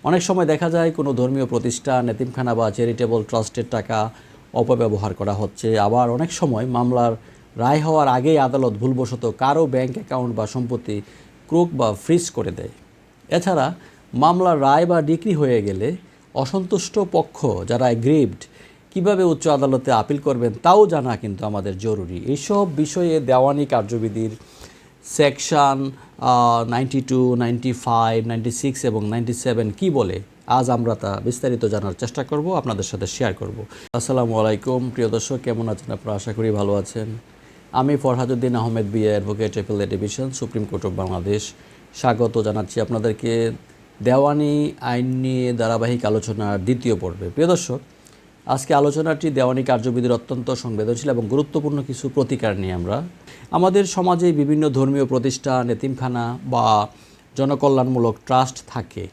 অনেক সময় দেখা যায় কোনো ধর্মীয় প্রতিষ্ঠান, এতিমখানা বা চ্যারিটেবল ট্রাস্টের টাকা অপব্যবহার করা হচ্ছে। আবার অনেক সময় মামলার রায় হওয়ার আগেই আদালত ভুলবশত কারো ব্যাংক অ্যাকাউন্ট বা সম্পত্তি ক্রোক বা ফ্রিজ করে দেয়। এছাড়া মামলার রায় বা ডিক্রি হয়ে গেলে অসন্তুষ্ট পক্ষ যারা এগ্রিভড কীভাবে উচ্চ আদালতে আপিল করবেন তাও জানা কিন্তু আমাদের জরুরি। এইসব বিষয়ে দেওয়ানি কার্যবিধির সেকশন 92, 95, 96 এবং 97 কী বলে, আজ আমরা তা বিস্তারিত জানার চেষ্টা করব, আপনাদের সাথে শেয়ার করব। আসসালামু আলাইকুম প্রিয় দর্শক, কেমন আছেন আপনারা? আশা করি ভালো আছেন। আমি Farhaduddin Ahmed BA, advocate, appellate division, supreme court of Bangladesh. স্বাগত জানাচ্ছি আপনাদেরকে দেওয়ানি আইন নিয়ে ধারাবাহিক আলোচনার দ্বিতীয় পর্বে। প্রিয় দর্শক, আজকে আলোচনাটি দেওয়ানি কার্যবিধির অত্যন্ত সংবেদনশীল এবং গুরুত্বপূর্ণ কিছু প্রতিকার নিয়ে। আমাদের সমাজে বিভিন্ন ধর্মীয় প্রতিষ্ঠান, এতিমখানা বা জনকল্যাণমূলক ট্রাস্ট থাকে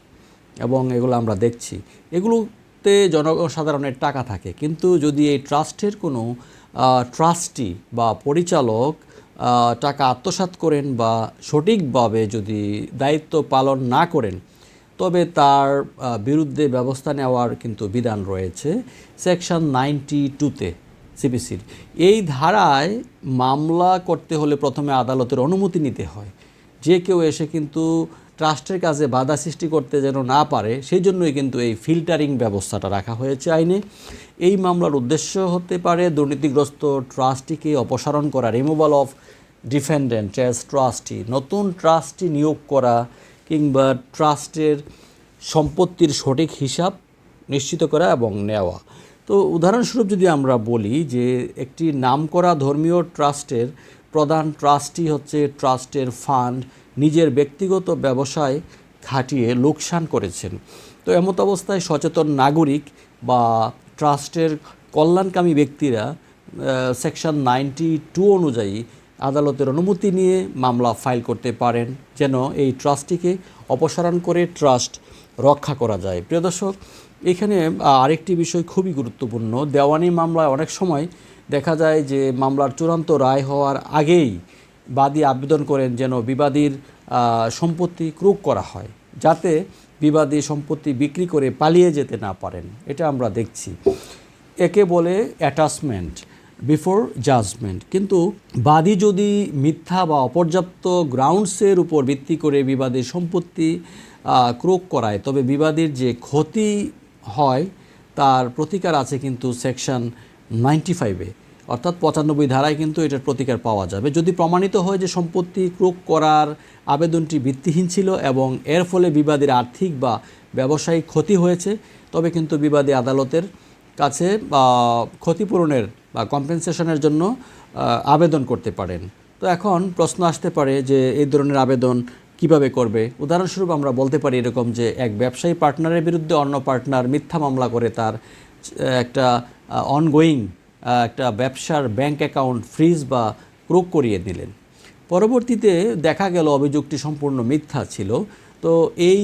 এবং এগুলো আমরা দেখছি। এগুলোতে জনসাধারণের টাকা থাকে, কিন্তু যদি এই ট্রাস্টের কোনো ট্রাস্টি বা পরিচালক টাকা আত্মসাৎ করেন বা সঠিকভাবে যদি দায়িত্ব পালন না করেন, তবে তার বিরুদ্ধে ব্যবস্থা নেওয়ার কিন্তু বিধান রয়েছে সেকশন 92-তে সিপিসির। এই ধারায় মামলা করতে হলে প্রথমে আদালতের অনুমতি নিতে হয়। যে কেউ এসে কিন্তু ট্রাস্টের কাজে বাধা সৃষ্টি করতে যেন না পারে, সেই জন্যই কিন্তু এই ফিল্টারিং ব্যবস্থাটা রাখা হয়েছে আইনে। এই মামলার উদ্দেশ্য হতে পারে দুর্নীতিগ্রস্ত ট্রাস্টিকে অপসারণ করা, removal of defendant as trustee, নতুন ট্রাস্টি নিয়োগ করা, কিংবা ট্রাস্টের সম্পত্তির সঠিক হিসাব নিশ্চিত করা এবং নেওয়া। তো উদাহরণস্বরূপ যদি আমরা বলি যে একটি নামকরা ধর্মীয় ট্রাস্টের প্রধান ট্রাস্টি হচ্ছে ট্রাস্টের ফান্ড নিজের ব্যক্তিগত ব্যবসায় খাটিয়ে লোকসান করেছেন, তো এমত অবস্থায় সচেতন নাগরিক বা ট্রাস্টের কল্যাণকামী ব্যক্তিরা সেকশন 92 অনুযায়ী আদালতের অনুমতি নিয়ে মামলা ফাইল করতে পারেন, যেন এই ট্রাস্টিকে অপসারণ করে ট্রাস্ট রক্ষা করা যায়। প্রিয় দর্শক, এখানে আরেকটি বিষয় খুবই গুরুত্বপূর্ণ। দেওয়ানি মামলায় অনেক সময় দেখা যায় যে মামলার চূড়ান্ত রায় হওয়ার আগেই বাদী আবেদন করেন যেন বিবাদীর সম্পত্তি ক্রোক করা হয়, যাতে বিবাদী সম্পত্তি বিক্রি করে পালিয়ে যেতে না পারেন। এটা আমরা দেখছি, একে বলে অ্যাটাচমেন্ট বিফোর জাজমেন্ট। কিন্তু বাদী যদি মিথ্যা বা অপর্যাপ্ত গ্রাউন্ডসের উপর ভিত্তি করে বিবাদীর সম্পত্তি ক্রোক করায়, তবে বিবাদীর যে ক্ষতি হয় তার প্রতিকার আছে কিন্তু সেকশন 95-এ, অর্থাৎ 95 ধারায় কিন্তু এটার প্রতিকার পাওয়া যাবে। যদি প্রমাণিত হয় যে সম্পত্তি ক্রোক করার আবেদনটি ভিত্তিহীন ছিল এবং এর ফলে বিবাদীর আর্থিক বা ব্যবসায়িক ক্ষতি হয়েছে, তবে কিন্তু বিবাদী আদালতের কাছে ক্ষতিপূরণের বা কম্পেনসেশনের জন্য আবেদন করতে পারেন। তো এখন প্রশ্ন আসতে পারে যে এই ধরনের আবেদন কিভাবে করবে। উদাহরণস্বরূপ আমরা বলতে পারি এরকম যে এক ব্যবসায়ী পার্টনারের বিরুদ্ধে অন্য পার্টনার মিথ্যা মামলা করে তার একটা অনগোয়িং একটা ব্যবসার ব্যাংক অ্যাকাউন্ট ফ্রিজ বা ক্রোক করিয়ে দিলেন। পরবর্তীতে দেখা গেল অভিযোগটি সম্পূর্ণ মিথ্যা ছিল। তো এই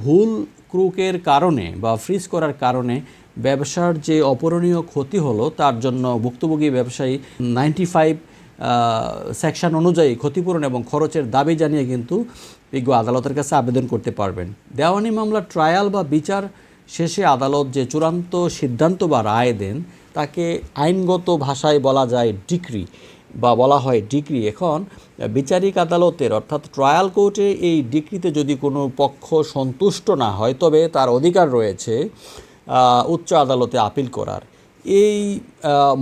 ভুল ক্রোকের কারণে বা ফ্রিজ করার কারণে ব্যবসার যে অপূরণীয় ক্ষতি হলো, তার জন্য ভুক্তভোগী ব্যবসায়ী 95 সেকশন অনুযায়ী ক্ষতিপূরণ এবং খরচের দাবি জানিয়ে কিন্তু বিজ্ঞ আদালতের কাছে আবেদন করতে পারবেন। দেওয়ানি মামলা ট্রায়াল বা বিচার শেষে আদালত যে চূড়ান্ত সিদ্ধান্ত বা রায় দেন তাকে আইনগত ভাষায় বলা যায় ডিক্রি বা বলা হয় ডিক্রি। এখন বিচারিক আদালতের অর্থাৎ ট্রায়াল কোর্টে এই ডিক্রিতে যদি কোনো পক্ষ সন্তুষ্ট না হয়, তবে তার অধিকার রয়েছে উচ্চ আদালতে আপিল করার। এই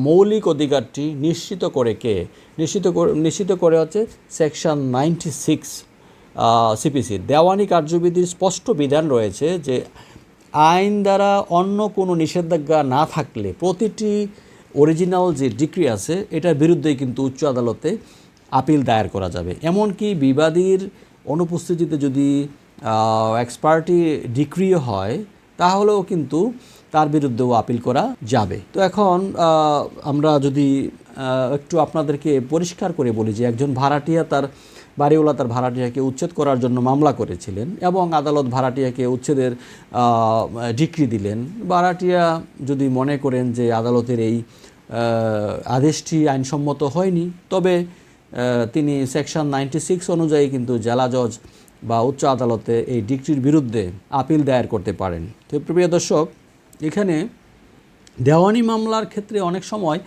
মৌলিক অধিকারটি নিশ্চিত করে হচ্ছে সেকশন 96 সিপিসির। দেওয়ানি কার্যবিধির স্পষ্ট বিধান রয়েছে যে আইন দ্বারা অন্য কোনো নিষেধাজ্ঞা না থাকলে প্রতিটি অরিজিনাল যে ডিক্রি আছে এটার বিরুদ্ধেই কিন্তু উচ্চ আদালতে আপিল দায়ের করা যাবে। এমনকি বিবাদীর অনুপস্থিতিতে যদি এক্সপার্টি ডিক্রিও হয়, তাহলেও কিন্তু তার বিরুদ্ধেও আপিল করা যাবে। তো এখন আমরা যদি একটু আপনাদেরকে পরিষ্কার করে বলি যে একজন ভাড়াটিয়া তার ভাড়াটিয়াকে উচ্ছেদ করার জন্য মামলা করেছিলেন এবং আদালত ভাড়াটিয়াকে উচ্ছেদের ডিক্রি দিলেন। ভাড়াটিয়া যদি মনে করেন যে আদালতের এই আদেশটি আইনসম্মত হয়নি, তবে তিনি সেকশন 96 অনুযায়ী কিন্তু জেলা জজ বা উচ্চ আদালতে এই ডিক্রির বিরুদ্ধে আপিল দায়ের করতে পারেন। তো প্রিয় দর্শক, এখানে দেওয়ানি মামলার ক্ষেত্রে অনেক সময়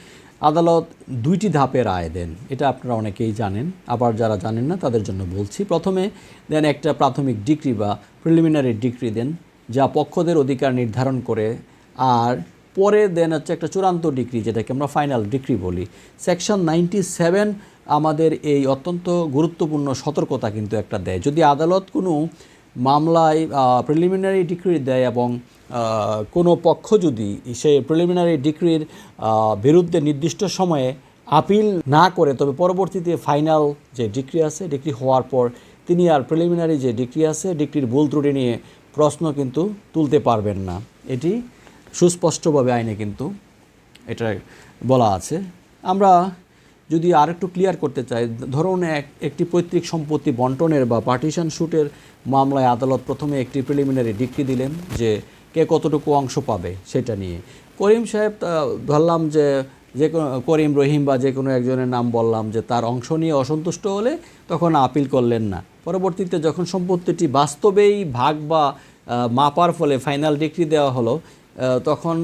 আদালত 2টি ধাপে রায় দেন, এটা আপনারা অনেকেই জানেন, আবার যারা জানেন না তাদের জন্য বলছি। প্রথমে দেন একটা প্রাথমিক ডিক্রি বা প্রিলিমিনারি ডিক্রি দেন, যা পক্ষদের অধিকার নির্ধারণ করে, আর পরে দেন হচ্ছে একটা চূড়ান্ত ডিক্রি, যেটাকে আমরা ফাইনাল ডিক্রি বলি। সেকশন 97 আমাদের এই অত্যন্ত গুরুত্বপূর্ণ সতর্কতা কিন্তু একটা দেয়। যদি আদালত কোনো মামলায় প্রিলিমিনারি ডিক্রি দেয় এবং কোনো পক্ষ যদি সেই প্রিলিমিনারি ডিক্রির বিরুদ্ধে নির্দিষ্ট সময়ে আপিল না করে, তবে পরবর্তীতে ফাইনাল যে ডিক্রি আছে, ডিক্রি হওয়ার পর তিনি আর প্রিলিমিনারি যে ডিক্রি আছে, ডিক্রির ভুল ত্রুটি নিয়ে প্রশ্ন কিন্তু তুলতে পারবেন না। এটি সুস্পষ্টভাবে আইনে কিন্তু এটা বলা আছে। আমরা যদি আর একটু ক্লিয়ার করতে চাই, ধরুন একটি পৈতৃক সম্পত্তি বন্টনের বা পার্টিশন শুটের মামলায় আদালত প্রথমে একটি প্রিলিমিনারি ডিক্রি দিলেন যে কে কতটুকু অংশ পাবে সেটা নিয়ে। করিম সাহেব, ধরলাম যে করিম, রহিম বা যে কোনো একজনের নাম বললাম যে তার অংশ নিয়ে অসন্তুষ্ট হলে তখন আপিল করলেন না। পরবর্তীতে যখন সম্পত্তিটি বাস্তবেই ভাগ বা মাপার ফলে ফাইনাল ডিক্রি দেওয়া হলো, তখন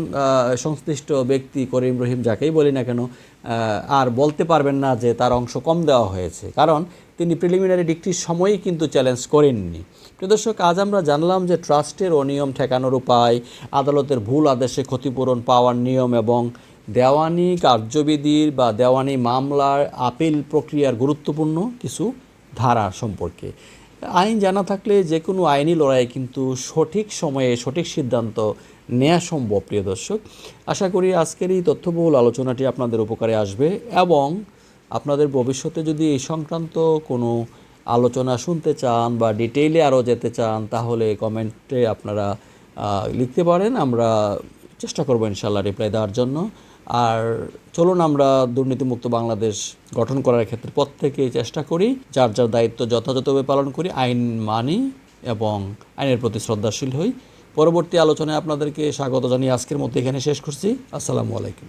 সংশ্লিষ্ট ব্যক্তি করিম, রহিম যাকেই বলি না কেন, আর বলতে পারবেন না যে তার অংশ কম দেওয়া হয়েছে, কারণ তিনি প্রিলিমিনারি ডিক্রির সময়ই কিন্তু চ্যালেঞ্জ করেননি। প্রিয় দর্শক, আজ আমরা জানলাম যে ট্রাস্টের অনিয়ম ঠেকানোর উপায়, আদালতের ভুল আদেশে ক্ষতিপূরণ পাওয়ার নিয়ম এবং দেওয়ানি কার্যবিধির বা দেওয়ানি মামলার আপিল প্রক্রিয়ার গুরুত্বপূর্ণ কিছু ধারা সম্পর্কে। আইন জানা থাকলে যে কোনো আইনি লড়াই কিন্তু সঠিক সময়ে সঠিক সিদ্ধান্ত নেওয়া সম্ভব। প্রিয় দর্শক, আশা করি আজকের এই তথ্যবহুল আলোচনাটি আপনাদের উপকারে আসবে এবং আপনাদের ভবিষ্যতে যদি এই সংক্রান্ত কোনো আলোচনা শুনতে চান বা ডিটেইলে আরও যেতে চান, তাহলে কমেন্টে আপনারা লিখতে পারেন। আমরা চেষ্টা করবো ইনশাআল্লাহ রিপ্লাই দেওয়ার জন্য। আর চলুন আমরা দুর্নীতিমুক্ত বাংলাদেশ গঠন করার ক্ষেত্রে প্রত্যেকেই চেষ্টা করি, যার যার দায়িত্ব যথাযথভাবে পালন করি, আইন মানি এবং আইনের প্রতি শ্রদ্ধাশীল হই। পরবর্তী আলোচনায় আপনাদেরকে স্বাগত জানিয়ে আজকের মতো এখানে শেষ করছি। আসসালামু আলাইকুম।